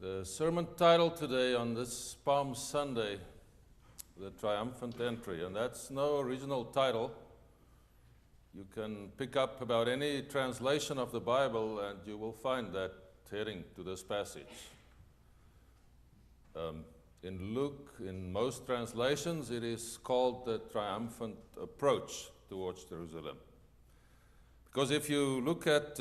The sermon title today on this Palm Sunday, the Triumphant Entry, and that's no original title. You can pick up about any translation of the Bible and you will find that heading to this passage. In Luke, in most translations, it is called the Triumphant Approach towards Jerusalem. Because if you look at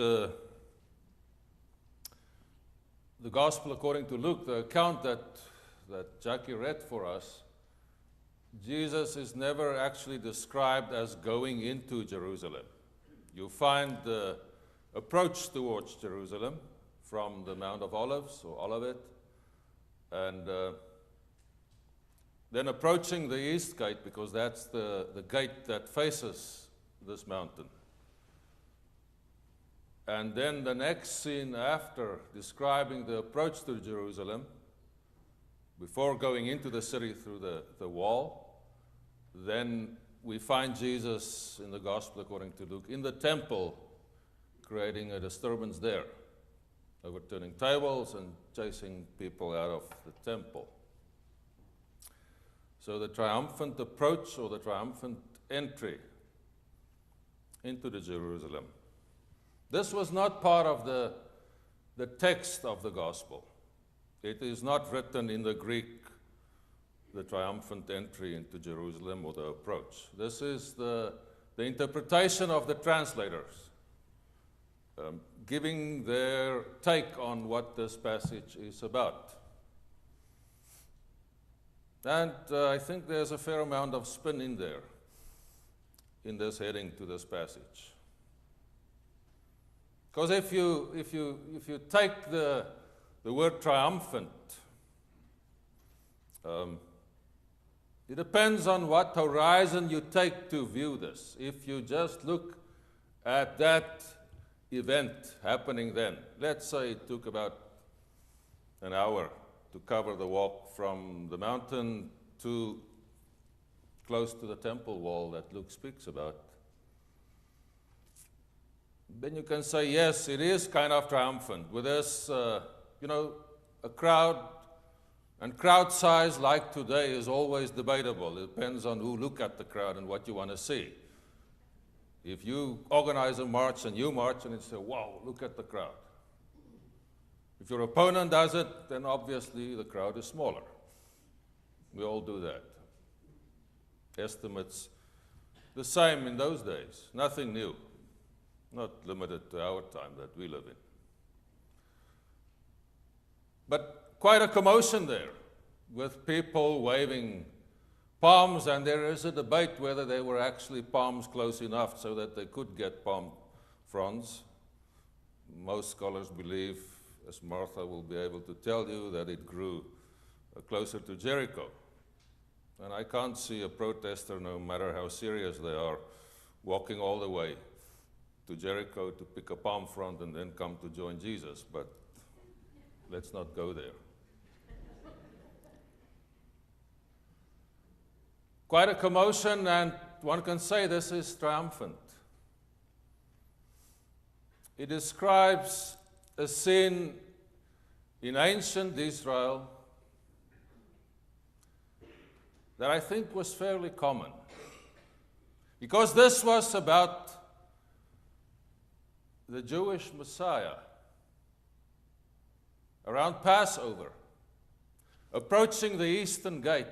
the Gospel according to Luke, the account that Jackie read for us, Jesus is never actually described as going into Jerusalem. You find the approach towards Jerusalem from the Mount of Olives, or Olivet, and then approaching the east gate, because that's the gate that faces this mountain. And then the next scene after describing the approach to Jerusalem, before going into the city through the wall, then we find Jesus in the Gospel according to Luke in the temple, creating a disturbance there, overturning tables and chasing people out of the temple. So the triumphant approach, or the triumphant entry into the Jerusalem. This was not part of the text of the Gospel. It is not written in the Greek, the triumphant entry into Jerusalem, or the approach. This is the interpretation of the translators, giving their take on what this passage is about. And I think there's a fair amount of spin in there, in this heading to this passage. Because if you take the word triumphant, it depends on what horizon you take to view this. If you just look at that event happening then, let's say it took about an hour to cover the walk from the mountain to close to the temple wall that Luke speaks about, then you can say, yes, it is kind of triumphant. With this, a crowd, and crowd size like today is always debatable. It depends on who look at the crowd and what you want to see. If you organize a march and you march and you say, wow, look at the crowd. If your opponent does it, then obviously the crowd is smaller. We all do that. Estimates the same in those days, nothing new. Not limited to our time that we live in. But quite a commotion there, with people waving palms, and there is a debate whether they were actually palms close enough so that they could get palm fronds. Most scholars believe, as Martha will be able to tell you, that it grew closer to Jericho. And I can't see a protester, no matter how serious they are, walking all the way to Jericho to pick a palm frond and then come to join Jesus, but let's not go there. Quite a commotion, and one can say this is triumphant. It describes a scene in ancient Israel that I think was fairly common, because this was about the Jewish Messiah, around Passover, approaching the eastern gate,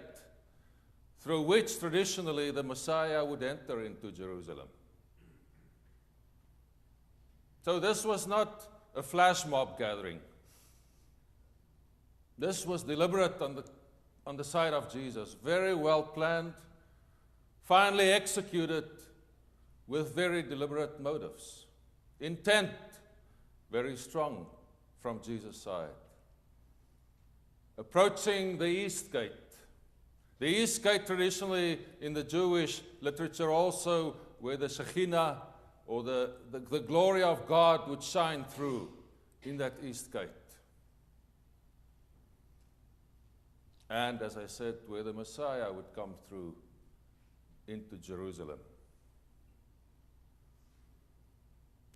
through which traditionally the Messiah would enter into Jerusalem. So this was not a flash mob gathering. This was deliberate on the side of Jesus, very well planned, finally executed with very deliberate motives. Intent, very strong from Jesus' side. Approaching the east gate. The east gate traditionally in the Jewish literature also where the Shekhinah, or the glory of God, would shine through in that east gate. And as I said, where the Messiah would come through into Jerusalem.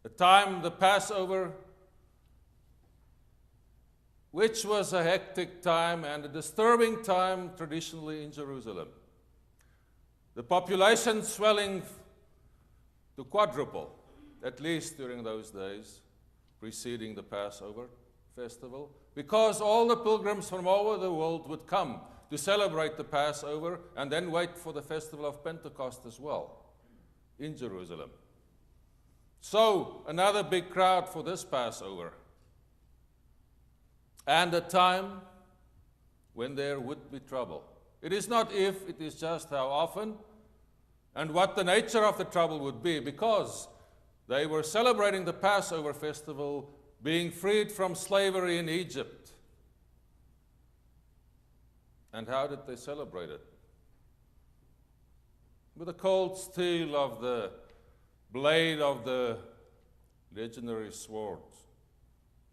The time, the Passover, which was a hectic time and a disturbing time traditionally in Jerusalem. The population swelling to quadruple, at least during those days preceding the Passover festival, because all the pilgrims from all over the world would come to celebrate the Passover and then wait for the festival of Pentecost as well in Jerusalem. So, another big crowd for this Passover. And a time when there would be trouble. It is not if, it is just how often and what the nature of the trouble would be, because they were celebrating the Passover festival, being freed from slavery in Egypt. And how did they celebrate it? With the cold steel of the blade of the legendary sword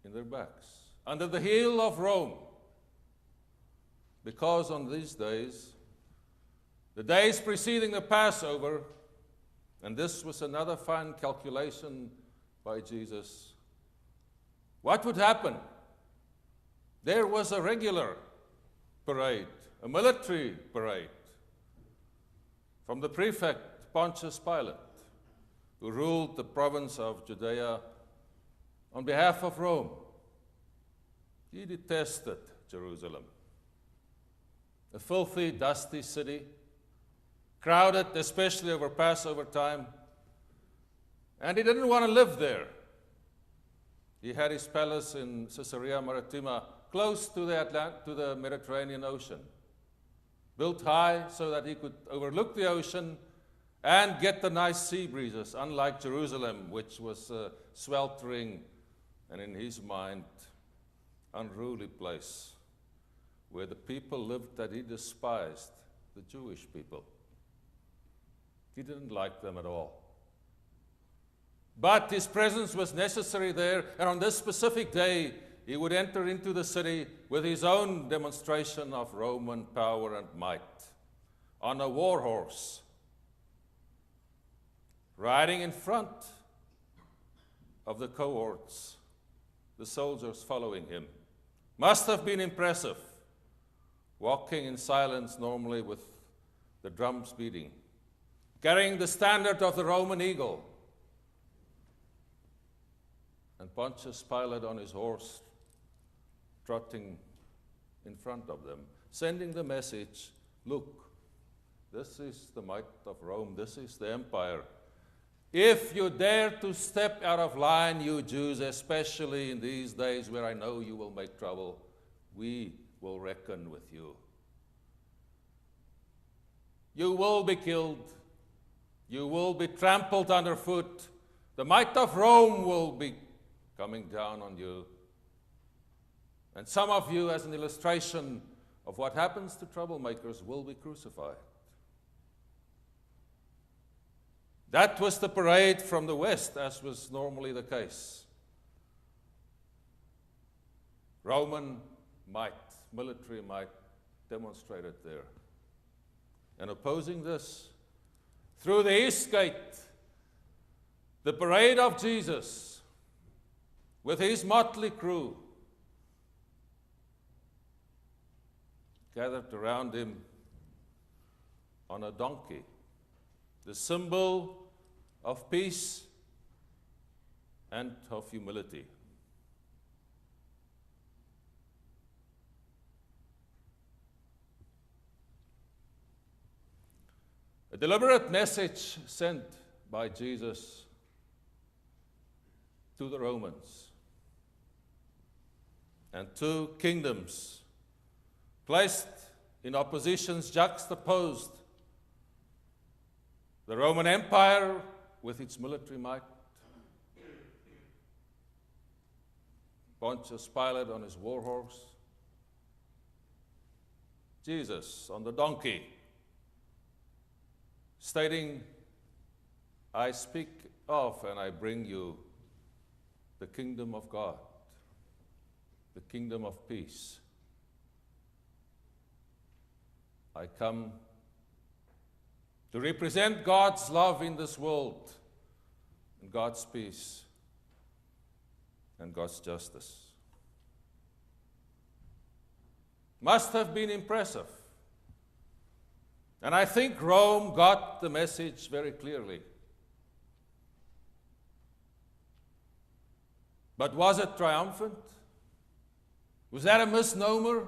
in their backs, under the heel of Rome. Because on these days, the days preceding the Passover, and this was another fine calculation by Jesus, what would happen? There was a regular parade, a military parade, from the prefect Pontius Pilate, who ruled the province of Judea on behalf of Rome. He detested Jerusalem, a filthy, dusty city, crowded, especially over Passover time, and he didn't want to live there. He had his palace in Caesarea Maritima, close to the Mediterranean Ocean, built high so that he could overlook the ocean and get the nice sea breezes, unlike Jerusalem, which was a sweltering and, in his mind, unruly place where the people lived that he despised, the Jewish people. He didn't like them at all. But his presence was necessary there, and on this specific day, he would enter into the city with his own demonstration of Roman power and might, on a war horse, riding in front of the cohorts, the soldiers following him. Must have been impressive, walking in silence normally with the drums beating, carrying the standard of the Roman eagle, and Pontius Pilate on his horse, trotting in front of them, sending the message, look, this is the might of Rome, this is the empire. If you dare to step out of line, you Jews, especially in these days where I know you will make trouble, we will reckon with you. You will be killed. You will be trampled underfoot. The might of Rome will be coming down on you. And some of you, as an illustration of what happens to troublemakers, will be crucified. That was the parade from the west, as was normally the case. Roman might, military might, demonstrated there. And opposing this, through the East Gate, the parade of Jesus, with his motley crew, gathered around him on a donkey, the symbol of peace and of humility. A deliberate message sent by Jesus to the Romans, and two kingdoms placed in oppositions, juxtaposed. The Roman Empire with its military might, Pontius Pilate on his war horse, Jesus on the donkey, stating, I speak of and I bring you the kingdom of God, the kingdom of peace. I come to represent God's love in this world, and God's peace, and God's justice. must have been impressive. And I think Rome got the message very clearly. But was it triumphant? Was that a misnomer?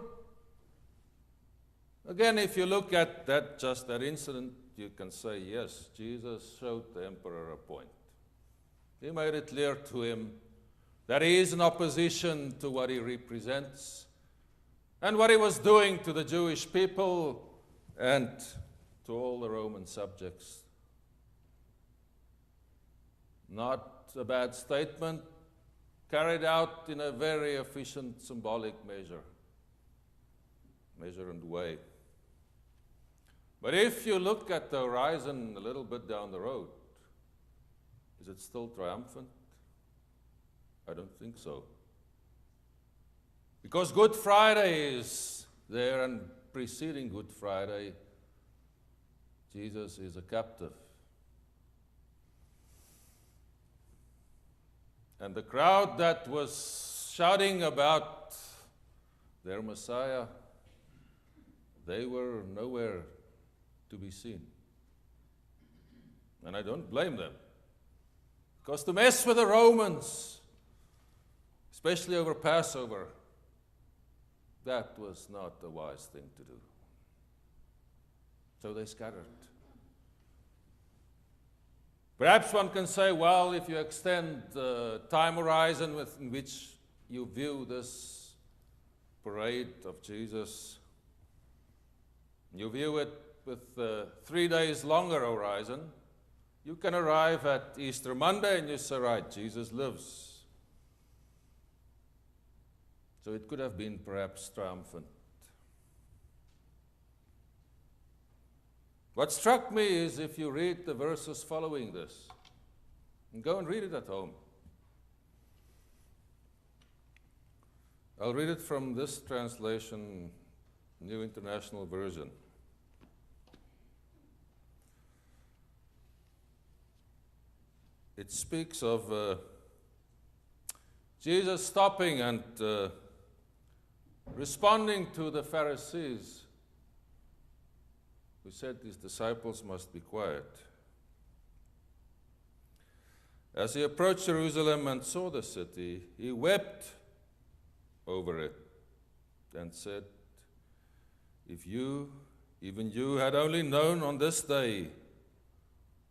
Again, if you look at just that incident, you can say, yes, Jesus showed the emperor a point. He made it clear to him that he is in opposition to what he represents and what he was doing to the Jewish people and to all the Roman subjects. Not a bad statement, carried out in a very efficient symbolic measure and way. But if you look at the horizon a little bit down the road, is it still triumphant? I don't think so. Because Good Friday is there, and preceding Good Friday, Jesus is a captive. And the crowd that was shouting about their Messiah, they were nowhere to be seen. And I don't blame them. Because to mess with the Romans, especially over Passover, that was not a wise thing to do. So they scattered. Perhaps one can say, well, if you extend the time horizon in which you view this parade of Jesus, you view it with a 3 days longer horizon, you can arrive at Easter Monday and you say, right, Jesus lives. So it could have been perhaps triumphant. What struck me is if you read the verses following this, and go and read it at home. I'll read it from this translation, New International Version. It speaks of Jesus stopping and responding to the Pharisees who said his disciples must be quiet. As he approached Jerusalem and saw the city, he wept over it and said, if you, even you, had only known on this day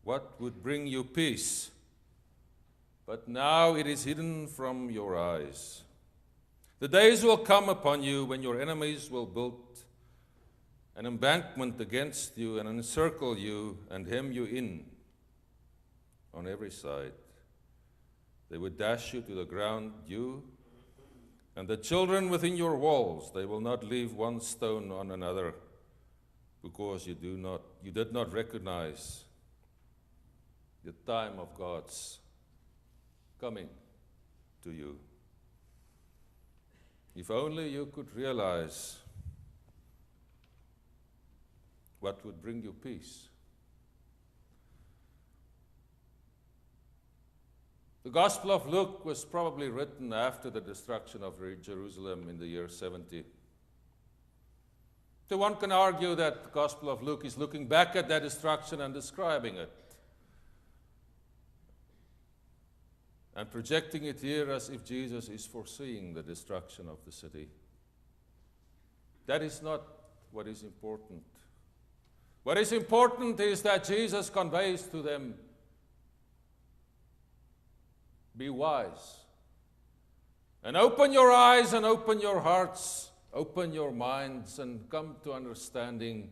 what would bring you peace, but now it is hidden from your eyes. The days will come upon you when your enemies will build an embankment against you and encircle you and hem you in on every side. They would dash you to the ground, you and the children within your walls. They will not leave one stone on another, because you did not recognize the time of God's coming to you. If only you could realize what would bring you peace. The Gospel of Luke was probably written after the destruction of Jerusalem in the year 70. So one can argue that the Gospel of Luke is looking back at that destruction and describing it, and projecting it here as if Jesus is foreseeing the destruction of the city. That is not what is important. What is important is that Jesus conveys to them, be wise, and open your eyes and open your hearts, open your minds, and come to understanding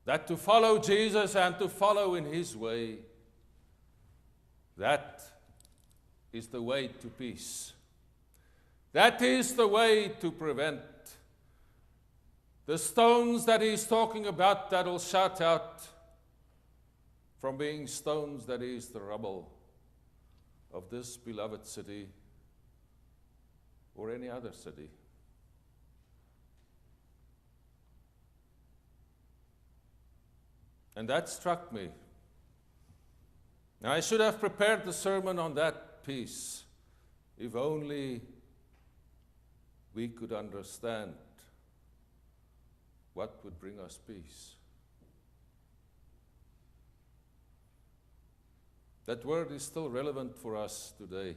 that to follow Jesus and to follow in his way, that is the way to peace. That is the way to prevent the stones that he's talking about that will shout out from being stones that is the rubble of this beloved city or any other city. And that struck me. Now, I should have prepared the sermon on that piece If only we could understand what would bring us peace. That word is still relevant for us today.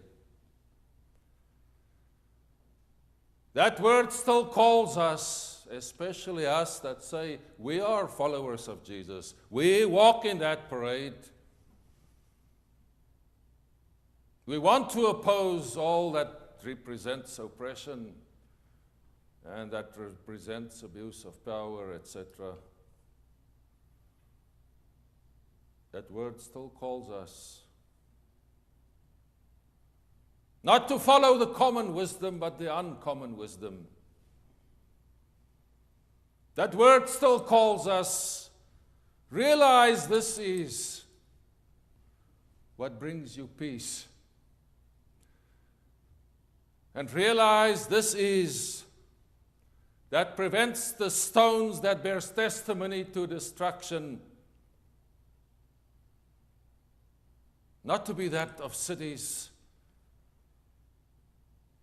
That word still calls us, especially us that say we are followers of Jesus. We walk in that parade. We want to oppose all that represents oppression and that represents abuse of power, etc. That word still calls us not to follow the common wisdom, but the uncommon wisdom. That word still calls us, realize this is what brings you peace. And realize this is that prevents the stones that bears testimony to destruction, not to be that of cities.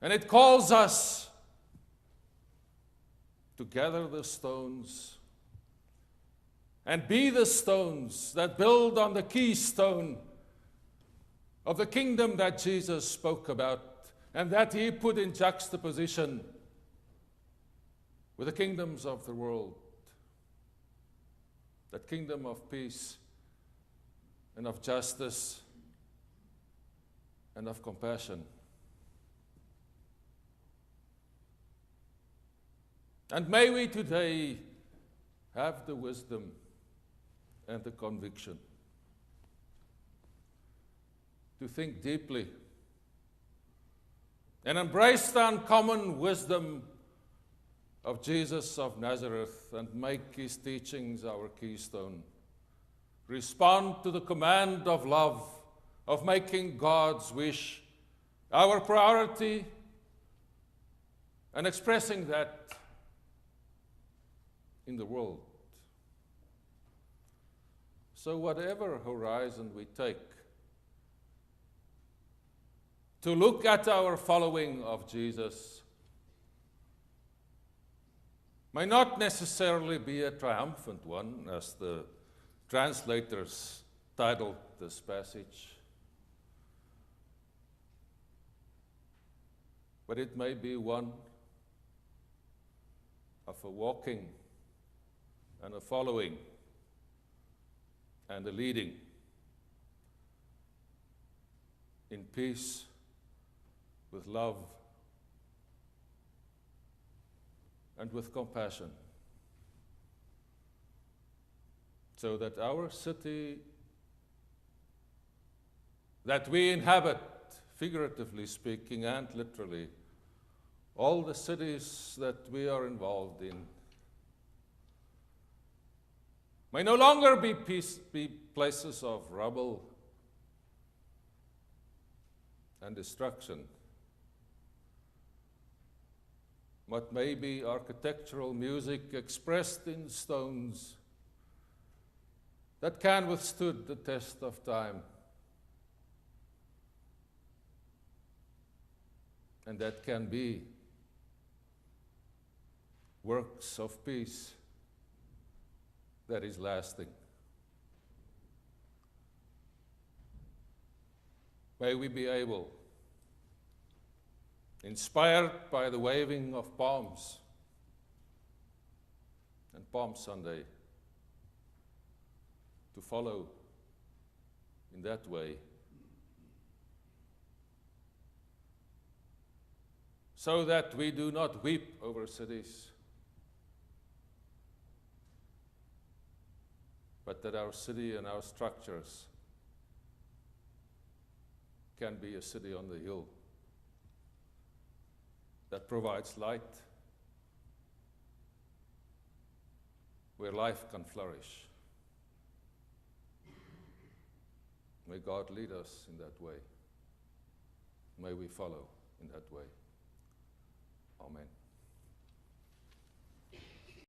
And it calls us to gather the stones and be the stones that build on the keystone of the kingdom that Jesus spoke about and that he put in juxtaposition with the kingdoms of the world. That kingdom of peace and of justice and of compassion. And may we today have the wisdom and the conviction to think deeply and embrace the uncommon wisdom of Jesus of Nazareth and make his teachings our keystone. Respond to the command of love, of making God's wish our priority and expressing that in the world. So whatever horizon we take, to look at our following of Jesus may not necessarily be a triumphant one, as the translators titled this passage, but it may be one of a walking and a following and a leading in peace, with love, and with compassion, so that our city that we inhabit, figuratively speaking and literally, all the cities that we are involved in, may no longer be places of rubble and destruction, but may be architectural music expressed in stones that can withstood the test of time and that can be works of peace that is lasting. May we be able, inspired by the waving of palms and Palm Sunday, to follow in that way, so that we do not weep over cities, but that our city and our structures can be a city on the hill that provides light, where life can flourish. May God lead us in that way. May we follow in that way. Amen.